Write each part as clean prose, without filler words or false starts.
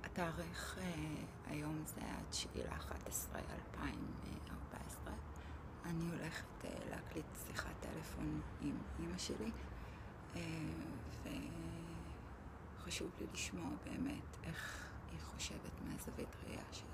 התאריך היום זה 9/11/2014. אני הולכת להקליט שיחת טלפון עם אמא שלי, וחשוב לי לשמוע באמת איך היא חושבת מהזווית ראייה שלה.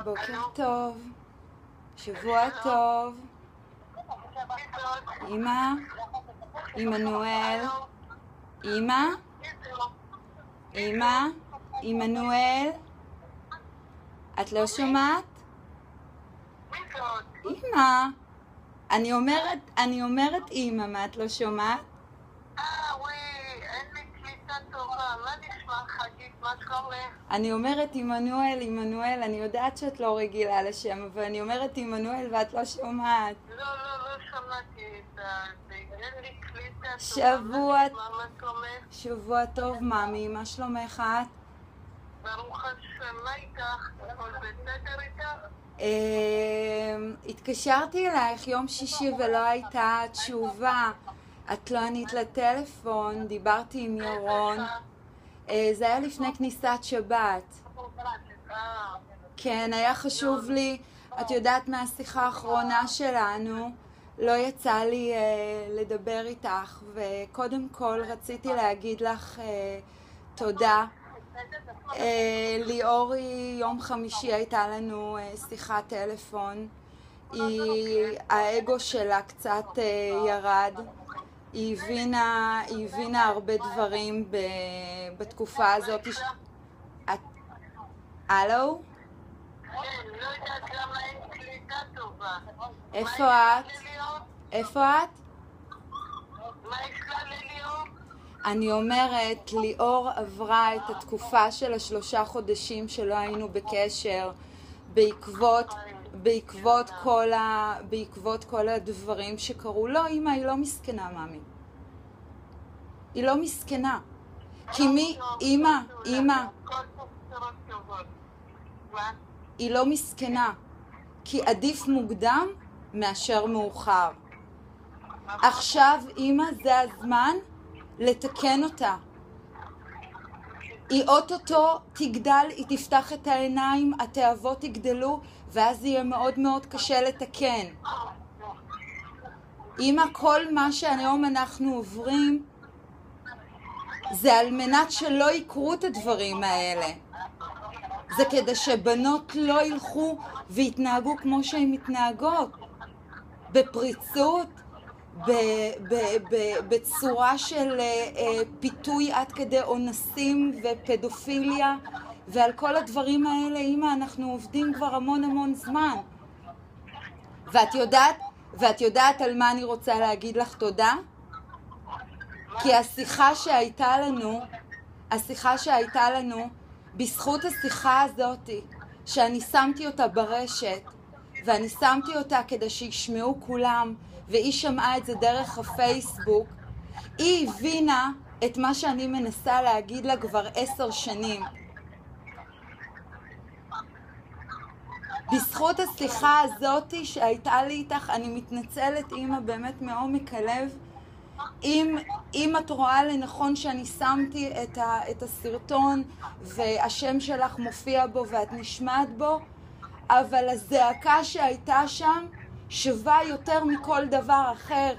בוקר טוב, שבוע טוב, אמא, עמנואל, אמא, עמנואל, את לא שומעת? אמא, אני אומרת אמא, מה את לא שומעת? אין לי קליטה טובה, מה נשמע חגית, מה שלומך? אני אומרת עמנואל, אני יודעת שאת לא רגילה לשם, אבל אני אומרת עמנואל ואת לא שומעת. לא שמעתי את זה, אין לי קליטה טובה, שבוע- מה נשמע, מה שלומך? שבוע טוב, ממי, מה שלומך את? ברוך השם, מה איתך? הכל בסדר איתך? התקשרתי אלייך יום שישי ולא הייתה תשובה. את לא ענית לטלפון, דיברתי עם ירון. זה היה לפני כניסת שבת. כן, היה חשוב לי, את יודעת מהשיחה האחרונה שלנו, לא יצא לי לדבר איתך, וקודם כל רציתי להגיד לך תודה. ליאורי, יום חמישי הייתה לנו שיחת טלפון, האגו שלה קצת ירד, היא הבינה הרבה דברים בתקופה הזאת. הלו? כן, לא יודעת למה אין קליטה טובה. איפה את? איפה את? מה יש לה לליאור? אני אומרת, ליאור עברה את התקופה של 3 חודשים שלא היינו בקשר בעקבות כל הדברים שקרו. לא, אמא, היא לא מסכנה, ממי. היא לא מסכנה. כי אמא, היא לא מסכנה. כי עדיף מוקדם מאשר מאוחר. עכשיו, אמא, זה הזמן לתקן אותה. היא אוטוטו תגדל, היא תפתח את העיניים, התאבות יגדלו, ואז יהיה מאוד מאוד קשה לתקן. אמא, כל מה שהיום אנחנו עוברים, זה על מנת שלא יקרו את הדברים האלה. זה כדי שבנות לא ילכו והתנהגו כמו שהן מתנהגות. בפריצות, בצורה של פיתוי עד כדי אונסים ופדופיליה, ועל כל הדברים האלה, אמא, אנחנו עובדים כבר המון זמן. ואת יודעת על מה אני רוצה להגיד לך תודה? כי השיחה שהייתה לנו, בזכות השיחה הזאת, שאני שמתי אותה ברשת, ואני שמתי אותה כדי שישמעו כולם, והיא שמעה את זה דרך הפייסבוק, היא הבינה את מה שאני מנסה להגיד לה כבר 10 שנים. בזכות השיחה הזאת שהייתה לי איתך, אני מתנצלת, אמא, באמת מעומק הלב, אם את רואה לנכון שאני שמתי את הסרטון והשם שלך מופיע בו ואת נשמעת בו, אבל הזעקה שהייתה שם שווה יותר מכל דבר אחר.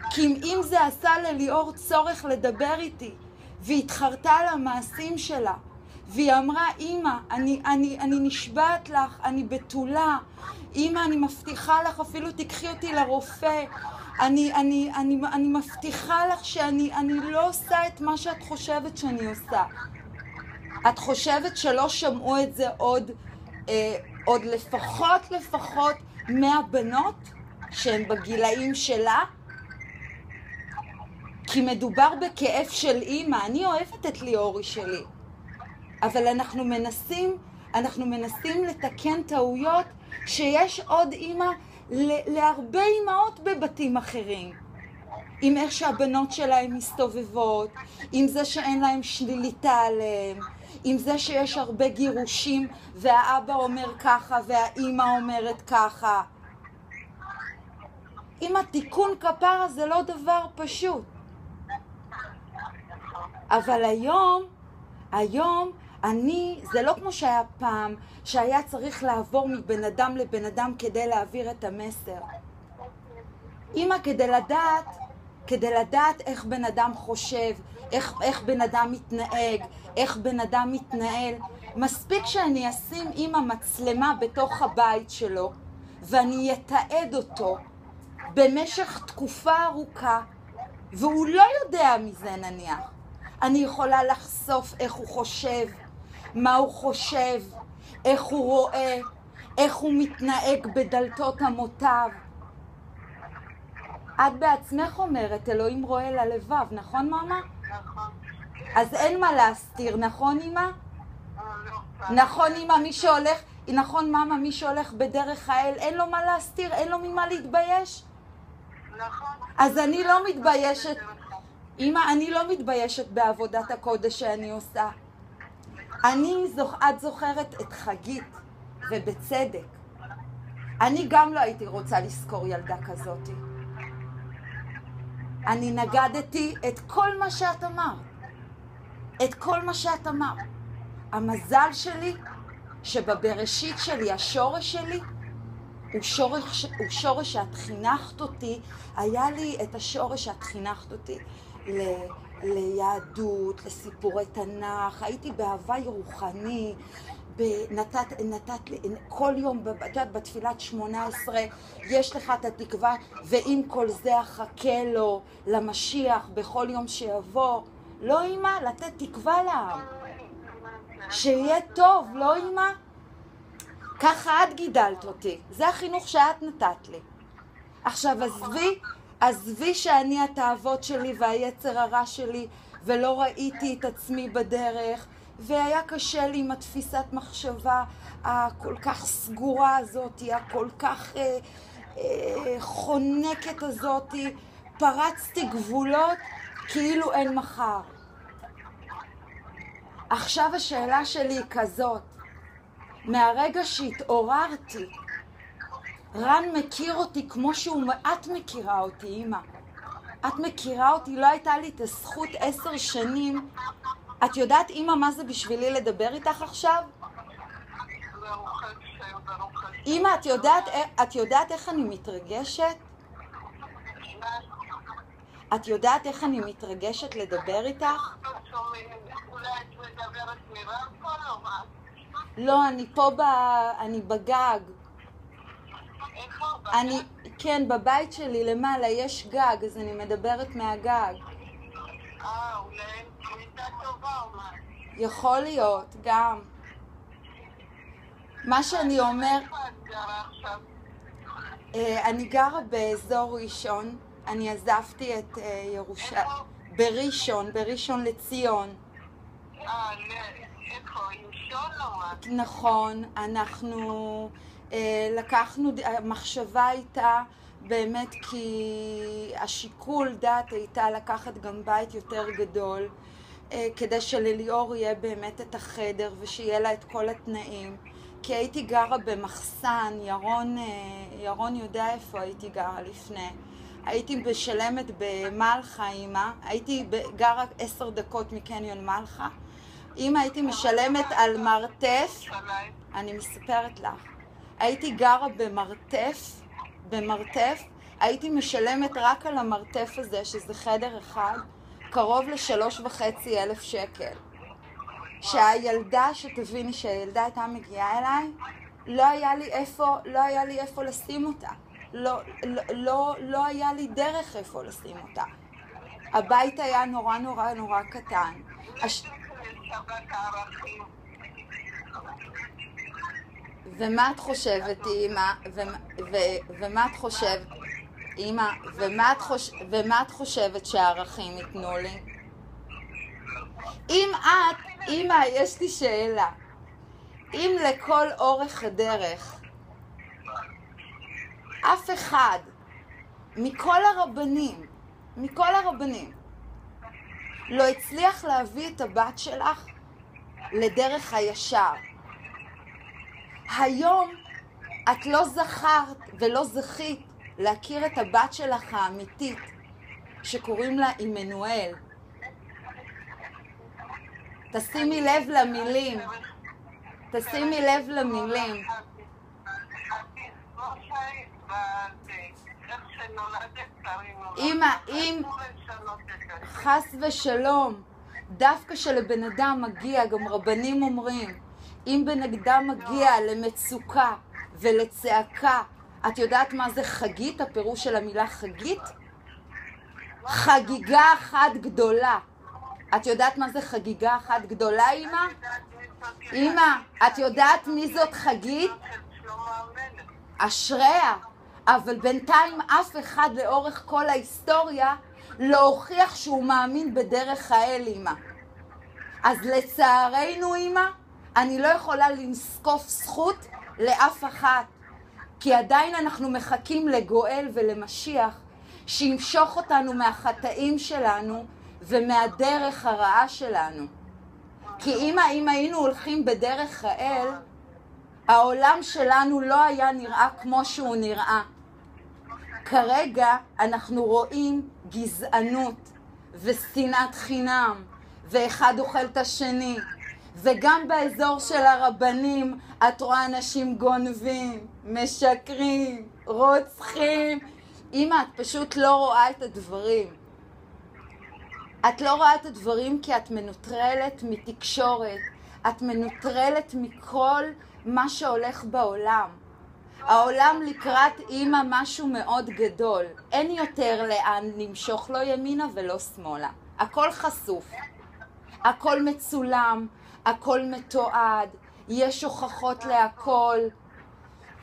כי אם זה עשה לליאור צורך לדבר איתי, והתחרתה על המעשים שלה, והיא אמרה, אמא, אני נשבעת לך, אני בתולה, אמא, אני מבטיחה לך, אפילו תקחי אותי לרופא, אני מבטיחה לך שאני לא עושה את מה שאת חושבת שאני עושה. את חושבת שלא שמעו את זה עוד לפחות 100 בנות שהן בגילאים שלה? כי מדובר בכאב של אימא. אני אוהבת את ליאורי שלי, אבל אנחנו מנסים לתקן טעויות שיש עוד אימא להרבה אימהות בבתים אחרים. עם איך שהבנות שלהם מסתובבות, עם זה שאין להם שליטה עליהם, עם זה שיש הרבה גירושים והאבא אומר ככה והאימא אומרת ככה. עם התיקון כפרה זה לא דבר פשוט. אבל היום זה לא כמו שהיה פעם, שהיה צריך לעבור מבן אדם לבן אדם כדי להעביר את המסר. אמא, כדי לדעת איך בן אדם חושב, איך בן אדם מתנהג, איך בן אדם מתנהל, מספיק שאני אשים אמא מצלמה בתוך הבית שלו, ואני אתעד אותו במשך תקופה ארוכה, והוא לא יודע מזה נניח. אני יכולה לחשוף איך הוא חושב, מה הוא חושב, איך הוא רואה, איך הוא מתנהג בדלתות אמותיו. את בעצמך אומרת, אלוהים רואה ללבב, נכון מאמה? נכון. אז אין מה להסתיר, נכון אמא? נכון אמא, נכון מאמה, מי שהולך בדרך האל, אין לו מה להסתיר, אין לו ממה להתבייש? נכון. אז אני לא מתביישת, אמא, אני לא מתביישת בעבודת הקודש שאני עושה. את זוכרת את חגית, ובצדק. אני גם לא הייתי רוצה לזכור ילדה כזאת. אני נגדתי את כל מה שאת אמרת. את כל מה שאת אמרת. המזל שלי, שבבראשית שלי, השורש שלי, הוא שורש שאת חינכת אותי, היה לי את השורש שאת חינכת אותי ליהדות, לסיפורי תנ"ך, הייתי בהווי רוחני, נתת לי כל יום בתפילת 18, יש לך את התקווה, ועם כל זה אחכה לו למשיח בכל יום שיבוא. לא אמא, לתת תקווה לעם, שיהיה טוב, לא אמא? ככה את גידלת אותי, זה החינוך שאת נתת לי. עכשיו עזבי שאני התאוות שלי והיצר הרע שלי, ולא ראיתי את עצמי בדרך, והיה קשה לי עם התפיסת מחשבה הכל כך סגורה הזאת, הכל כך חונקת הזאת, פרצתי גבולות כאילו אין מחר. עכשיו השאלה שלי היא כזאת, מהרגע שהתעוררתי, רן מכיר אותי כמו את מכירה אותי, אמא. את מכירה אותי, לא הייתה לי את הזכות 10 שנים. את יודעת, אמא, מה זה בשבילי לדבר איתך עכשיו? אמא, את יודעת איך אני מתרגשת? את יודעת איך אני מתרגשת לדבר איתך? לא, אני פה אני בגג. כן, בבית שלי למעלה יש גג, אז אני מדברת מהגג. אולי קליטה טובה או מה? יכול להיות, גם. מה שאני אומר... איפה את גרה עכשיו? אני גרה באזור ראשון. אני עזבתי את ירושלים. בראשון לציון. איפה? ראשון או מה? נכון, אנחנו לקחנו, המחשבה הייתה באמת כי השיקול דעת הייתה לקחת גם בית יותר גדול, כדי שלליאור יהיה באמת את החדר ושיהיה לה את כל התנאים. כי הייתי גרה במחסן, ירון יודע איפה הייתי גרה לפני. הייתי בשלמת במלחה, אמא. הייתי גרה 10 דקות מקניון מלחה. אמא, הייתי משלמת על מרתף. אני מספרת לך. הייתי גרה במרתף. הייתי משלמת רק על המרתף הזה, שזה חדר אחד, קרוב ל3,500 שקל. שהילדה, שתביני שהילדה הייתה מגיעה אליי, לא היה לי איפה לשים אותה. לא היה לי דרך איפה לשים אותה. הבית היה נורא נורא נורא קטן. ומה את חושבת, אמא? ומה את חושבת? אמא, ומה את חושבת שהערכים ייתנו לי? אמא, יש לי שאלה. אם לכל אורך הדרך, אף אחד, מכל הרבנים, לא הצליח להביא את הבת שלך לדרך הישר. היום את לא זכרת ולא זכית להכיר את הבת שלך האמיתית, שקוראים לה עמנואל. תשימי לב למילים. אמא, אם חס ושלום, דווקא שלבן אדם מגיע, גם רבנים אומרים, אם בן אדם מגיע למצוקה ולצעקה, את יודעת מה זה חגית? הפירוש של המילה חגית? חגיגה אחת גדולה. את יודעת מה זה חגיגה אחת גדולה, אמא? אמא, את יודעת מי זאת חגית? אשריה. אבל בינתיים אף אחד לאורך כל ההיסטוריה לא הוכיח שהוא מאמין בדרך האל, אמא. אז לצערנו, אמא, אני לא יכולה לזקוף זכות לאף אחת, כי עדיין אנחנו מחכים לגואל ולמשיח שימשוך אותנו מהחטאים שלנו ומהדרך הרעה שלנו. כי אמא, אם היינו הולכים בדרך האל, העולם שלנו לא היה נראה כמו שהוא נראה. כרגע אנחנו רואים גזענות ושנאת חינם, ואחד אוכל את השני. וגם באזור של הרבנים את רואה אנשים גונבים, משקרים, רוצחים. אמא, את פשוט לא רואה את הדברים. את לא רואה את הדברים כי את מנוטרלת מתקשורת. את מנוטרלת מכל מה שהולך בעולם. העולם לקראת אמא משהו מאוד גדול. אין יותר לאן למשוך, לא ימינה ולא שמאלה. הכל חשוף. הכל מצולם. הכל מתועד. יש הוכחות להכל.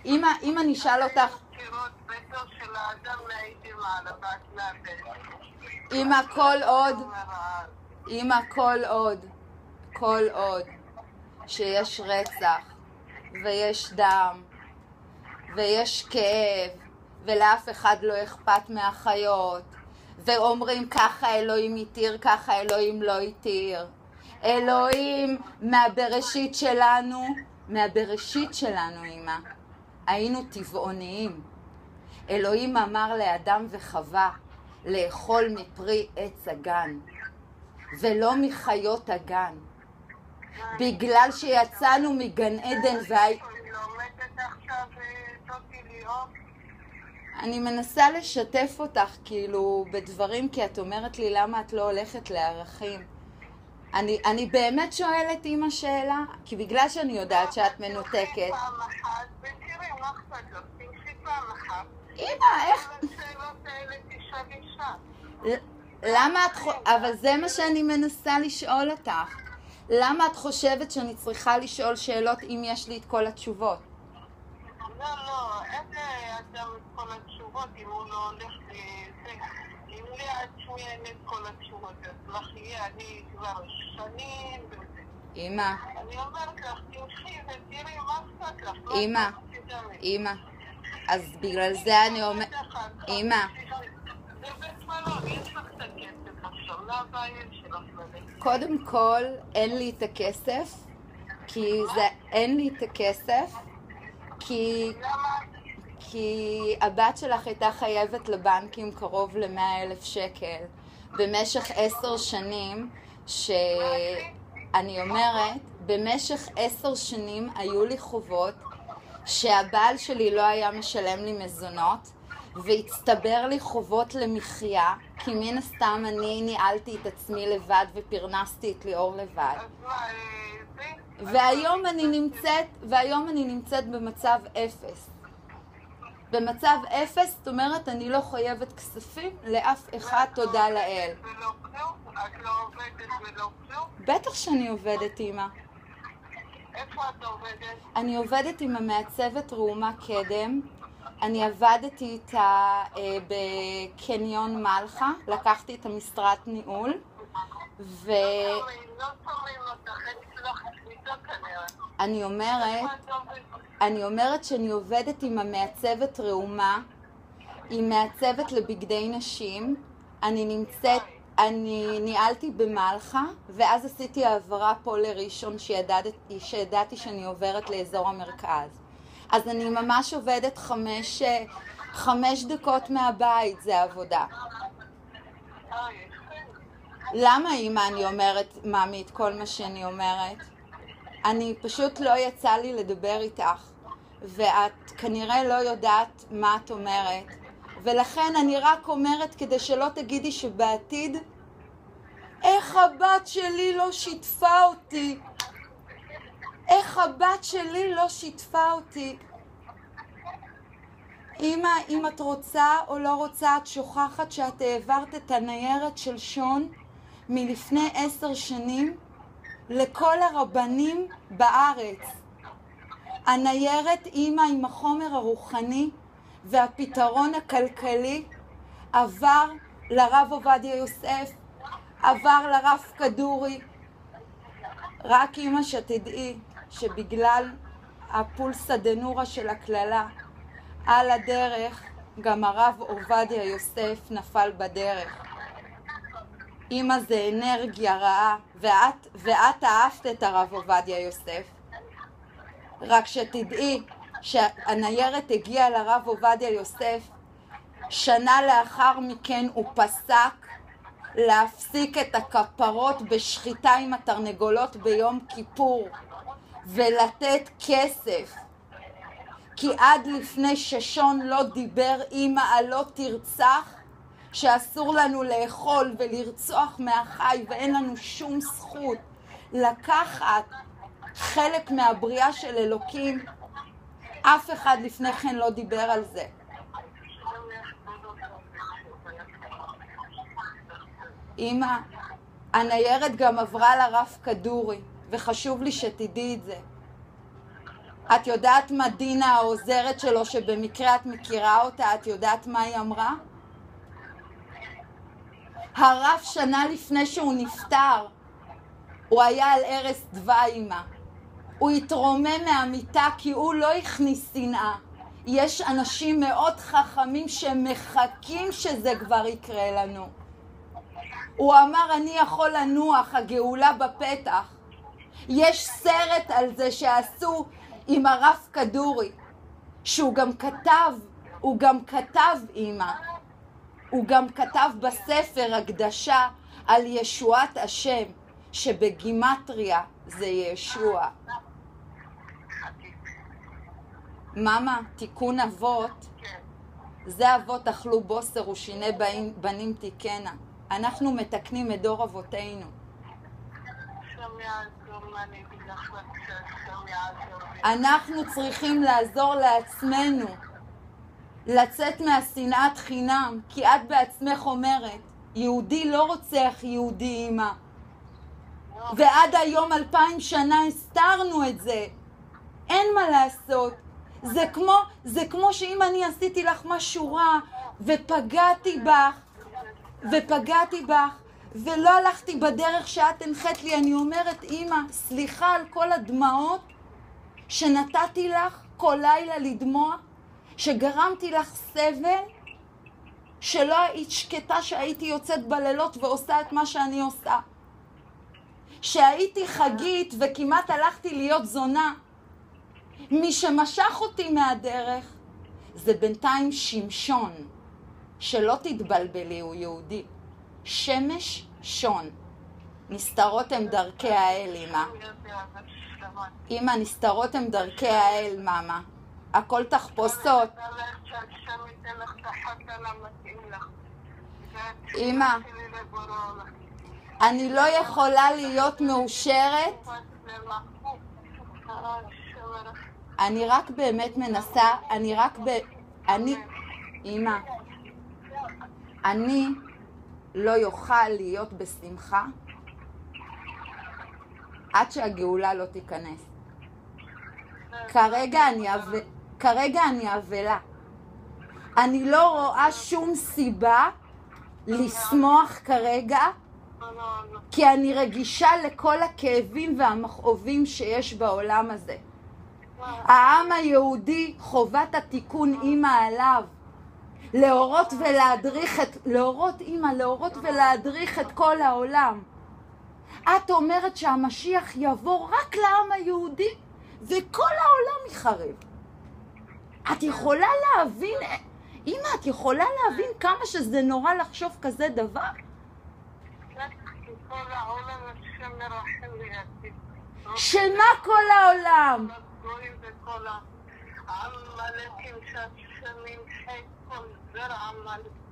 אמא, אני אשאל אותך. אמא, כל עוד שיש רצח ויש דם ויש כאב ולאף אחד לא אכפת מהחיות ואומרים ככה אלוהים יתיר, ככה אלוהים לא יתיר. אלוהים מהבראשית שלנו, אמא, היינו טבעוניים. אלוהים אמר לאדם וחווה לאכול מפרי עץ הגן ולא מחיות הגן, בגלל שיצאנו מגן עדן אני מנסה לשתף אותך כאילו בדברים, כי את אומרת לי למה את לא הולכת לערכים. אני באמת שואלת אמא שאלה, כי בגלל שאני יודעת שאת מנותקת. אמא, איך? למה את אבל זה מה שאני מנסה לשאול אותך. למה את חושבת שאני צריכה לשאול שאלות אם יש לי את כל התשובות? לא, אין אדם את כל התשובות אם הוא לא הולך לזה. אם לי עצמי אין את כל התשובות, אז לך יהיה, אני כבר שנים בזה. אמא. אני אומרת לך, תלכי ותראי מה אכפת לך. אמא, אז בגלל זה אני אומרת, אמא. זה בית מלון, יש לך את הכסף עכשיו, לא הבעיה שלך בזה. קודם כל, אין לי את הכסף, כי הבת שלך הייתה חייבת לבנקים קרוב ל100,000 שקל במשך 10 שנים, שאני אומרת, במשך 10 שנים היו לי חובות שהבעל שלי לא היה משלם לי מזונות, והצטבר לי חובות למחיה, כי מן הסתם אני ניהלתי את עצמי לבד ופרנסתי את ליאור לבד. והיום אני נמצאת במצב אפס. במצב אפס, זאת אומרת, אני לא חייבת כספים לאף אחד, תודה לאל. את לא עובדת ולא כלום? בטח שאני עובדת, אמא. איפה את עובדת? אני עובדת עם המעצבת ראומה קדם. אני עבדתי איתה בקניון מלכה, לקחתי את המשרת ניהול, אני אומרת שאני עובדת עם המעצבת ראומה, היא מעצבת לבגדי נשים, אני ניהלתי במלכה, ואז עשיתי העברה פה לראשון שידעתי שאני עוברת לאזור המרכז. אז אני ממש עובדת 5 דקות מהבית, זה עבודה. למה אמא אני אומרת, מאמי, את כל מה שאני אומרת? אני פשוט לא יצא לי לדבר איתך, ואת כנראה לא יודעת מה את אומרת, ולכן אני רק אומרת כדי שלא תגידי שבעתיד, איך הבת שלי לא שיתפה אותי? איך הבת שלי לא שיתפה אותי? אמא, אם את רוצה או לא רוצה, את שוכחת שאת העברת את הניירת של שון מלפני 10 שנים לכל הרבנים בארץ. הניירת, אמא, עם החומר הרוחני והפתרון הכלכלי עבר לרב עובדיה יוסף, עבר לרב כדורי. רק אמא שתדעי שבגלל הפולסא דנורא של הכללה, על הדרך גם הרב עובדיה יוסף נפל בדרך. אמא, זה אנרגיה רעה, ואת אהבת את הרב עובדיה יוסף. רק שתדעי שהניירת הגיעה לרב עובדיה יוסף, שנה לאחר מכן הוא פסק להפסיק את הכפרות בשחיטה עם התרנגולות ביום כיפור ולתת כסף. כי עד לפני ששון לא דיבר אמא על לא תרצח, שאסור לנו לאכול ולרצוח מהחי ואין לנו שום זכות לקחת חלק מהבריאה של אלוקים, אף אחד לפני כן לא דיבר על זה. אמא, הניירת גם עברה לרב כדורי, וחשוב לי שתדעי את זה. את יודעת מה דינה העוזרת שלו, שבמקרה את מכירה אותה, את יודעת מה היא אמרה? הרב שנה לפני שהוא נפטר, הוא היה על ערש דווי, אמא. הוא התרומם מהמיטה כי הוא לא הכניס שנאה. יש אנשים מאוד חכמים שמחכים שזה כבר יקרה לנו. הוא אמר, אני יכול לנוח, הגאולה בפתח. יש סרט על זה שעשו עם הרב כדורי, שהוא גם כתב, אמא. הוא גם כתב בספר הקדשה על ישועת השם, שבגימטריה זה ישוע. ממה, תיקון אבות, זה אבות אכלו בוסר ושיני בנים תיקנה. אנחנו מתקנים את דור אבותינו. אנחנו צריכים לעזור לעצמנו, לצאת מהשנאת חינם, כי את בעצמך אומרת, יהודי לא רוצח יהודי, אמא. ועד היום 2000 שנה הסתרנו את זה. אין מה לעשות. זה כמו שאם אני עשיתי לך משהו רע ופגעתי בך ולא הלכתי בדרך שאת הנחית לי, אני אומרת, אמא, סליחה על כל הדמעות שנתתי לך כל לילה לדמוע, שגרמתי לך סבל, שלא היית שקטה שהייתי יוצאת בלילות ועושה את מה שאני עושה. שהייתי חגית וכמעט הלכתי להיות זונה. מי שמשך אותי מהדרך זה בינתיים שמשון. שלא תתבלבלי, הוא יהודי. שמש שון. נסתרות הם דרכי האל, אמא. אמא, נסתרות הם דרכי האל, מאמה. הכל תחפושות. אמא, אני לא יכולה להיות מאושרת. אני רק באמת מנסה, אמא, אני לא יוכל להיות בשמחה עד שהגאולה לא תיכנס. כרגע אני אבלה. אני לא רואה שום סיבה לשמוח כרגע, כי אני רגישה לכל הכאבים והמכאובים שיש בעולם הזה. העם היהודי, חובת התיקון אימא עליו. להורות ולהדריך את כל העולם. את אומרת שהמשיח יבוא רק לעם היהודי וכל העולם יחרב. את יכולה להבין, אמא, את יכולה להבין כמה שזה נורא לחשוב כזה דבר? שמה כל העולם?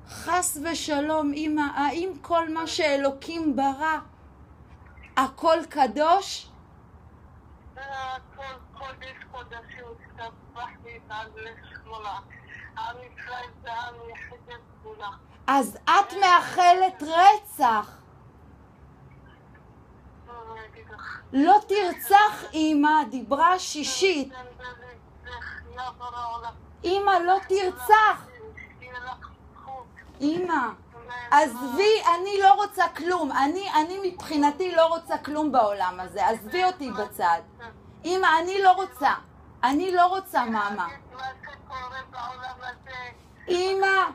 חס ושלום, אמא, האם כל מה שאלוקים ברא, הכל קדוש? הכל קודש קודשים, סבח להתעלך שמולה. עם ישראל זה עם יחיד כולה. אז את מאחלת רצח. לא תרצח, אמא, דיברה שישית. אמא, לא תרצח. אמא, עזבי, אני לא רוצה כלום. אני מבחינתי לא רוצה כלום בעולם הזה. עזבי אותי בצד. אמא, אני לא רוצה. אני לא רוצה, מאמה. אמא,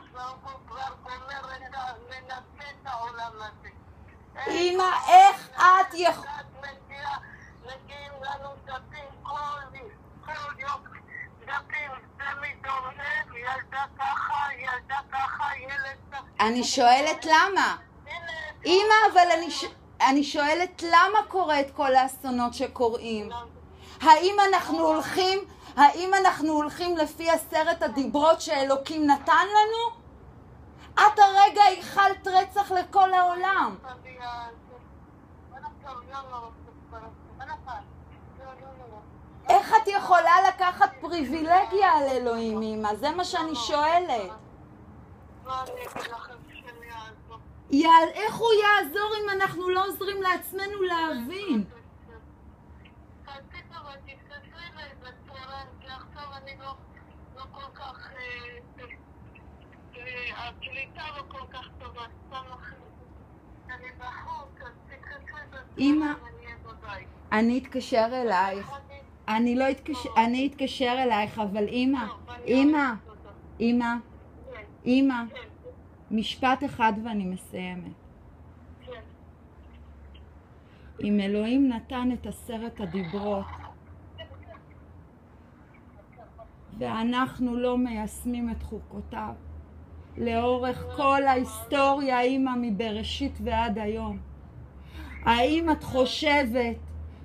אמא, איך את יכולה... מגיעים לנו דפים כל יום. דפים, זה מדורם, ילדה ככה, ילד ככה. אני שואלת למה. אמא, אבל אני שואלת למה קורה את כל האסונות שקורים. האם אנחנו הולכים לפי 10 הדיברות שאלוקים נתן לנו? את הרגע ייחלת רצח לכל העולם. איך את יכולה לקחת פריבילגיה על אלוהים, אמא? זה מה שאני שואלת. איך הוא יעזור אם אנחנו לא עוזרים לעצמנו להבין? אמא, אני אתקשר אלייך. אני אתקשר אלייך, אבל אמא, משפט אחד ואני מסיימת. אם אלוהים נתן את 10 הדיברות ואנחנו לא מיישמים את חוקותיו לאורך כל ההיסטוריה, אמא, מבראשית ועד היום, האם את חושבת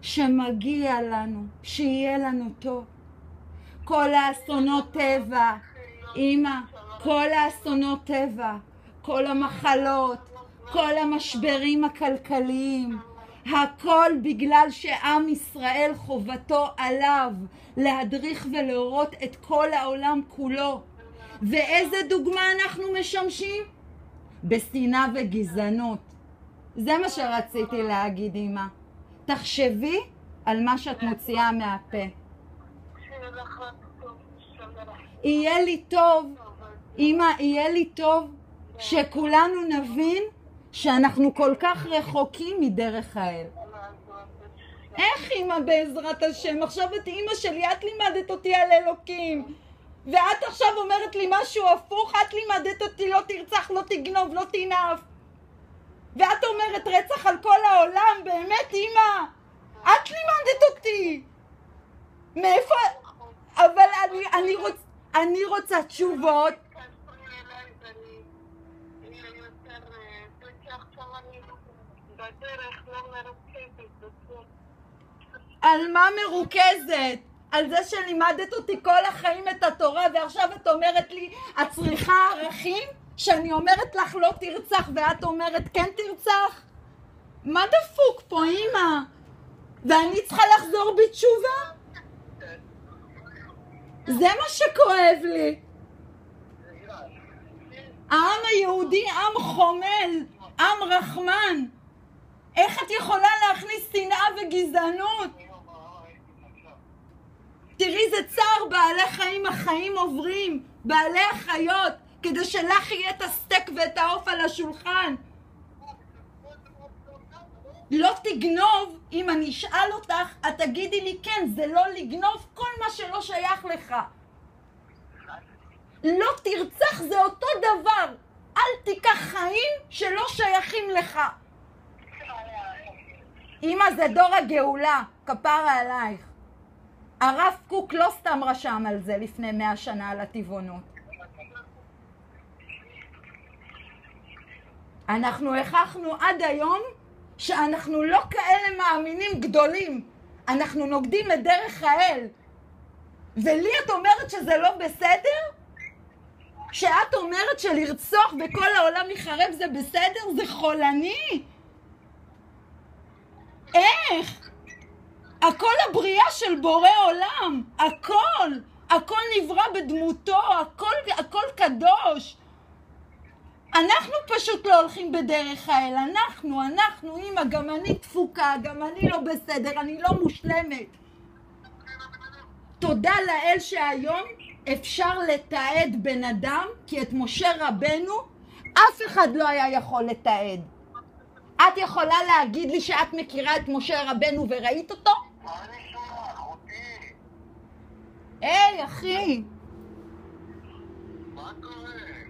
שמגיע לנו, שיהיה לנו טוב? כל האסונות טבע, אמא, כל האסונות טבע, כל המחלות, כל המשברים הכלכליים, הכל בגלל שעם ישראל חובתו עליו להדריך ולהורות את כל העולם כולו. ואיזה דוגמה אנחנו משמשים? בשנאה וגזענות. זה מה שרציתי להגיד, אמא. תחשבי על מה שאת מוציאה מהפה. יהיה לי טוב, אמא, יהיה לי טוב שכולנו נבין שאנחנו כל כך רחוקים מדרך האל. איך, אמא, בעזרת השם? עכשיו את אמא שלי, את לימדת אותי על אלוקים, ואת עכשיו אומרת לי משהו הפוך. את לימדת אותי לא תרצח, לא תגנוב, לא תנאף, ואת אומרת רצח על כל העולם. באמת, אמא, את לימדת אותי. מאיפה? אבל אני רוצה תשובות. על מה מרוכזת? על זה שלימדת אותי כל החיים את התורה, ועכשיו את אומרת לי את צריכה ערכים? שאני אומרת לך לא תרצח ואת אומרת כן תרצח? מה דפוק פה, אמא? ואני צריכה לחזור בתשובה? זה מה שכואב לי. העם היהודי עם חומל, עם רחמן. איך את יכולה להכניס שנאה וגזענות? תראי, זה צער בעלי חיים, החיים עוברים. בעלי החיות, כדי שלך יהיה את הסטייק ואת העוף על השולחן. לא תגנוב, אם אני אשאל אותך, את תגידי לי כן, זה לא לגנוב כל מה שלא שייך לך. לא תרצח, זה אותו דבר. אל תיקח חיים שלא שייכים לך. אמא, זה דור הגאולה, כפרה עלייך. הרב קוק לא סתם רשם על זה לפני 100 שנה על הטבעונות. אנחנו הכחנו עד היום שאנחנו לא כאלה מאמינים גדולים. אנחנו נוגדים את דרך האל. ולי את אומרת שזה לא בסדר? שאת אומרת שלרצוח וכל העולם יחרב זה בסדר? זה חולני? איך? הכל הבריאה של בורא עולם. הכל נברא בדמותו. הכל קדוש. אנחנו פשוט לא הולכים בדרך האל. אנחנו, אמא, גם אני דפוקה, גם אני לא בסדר, אני לא מושלמת. תודה לאל שהיום אפשר לתעד בן אדם, כי את משה רבנו אף אחד לא היה יכול לתעד. את יכולה להגיד לי שאת מכירה את משה רבנו וראית אותו? אני שומע, אחותי. היי, אחי. מה קורה?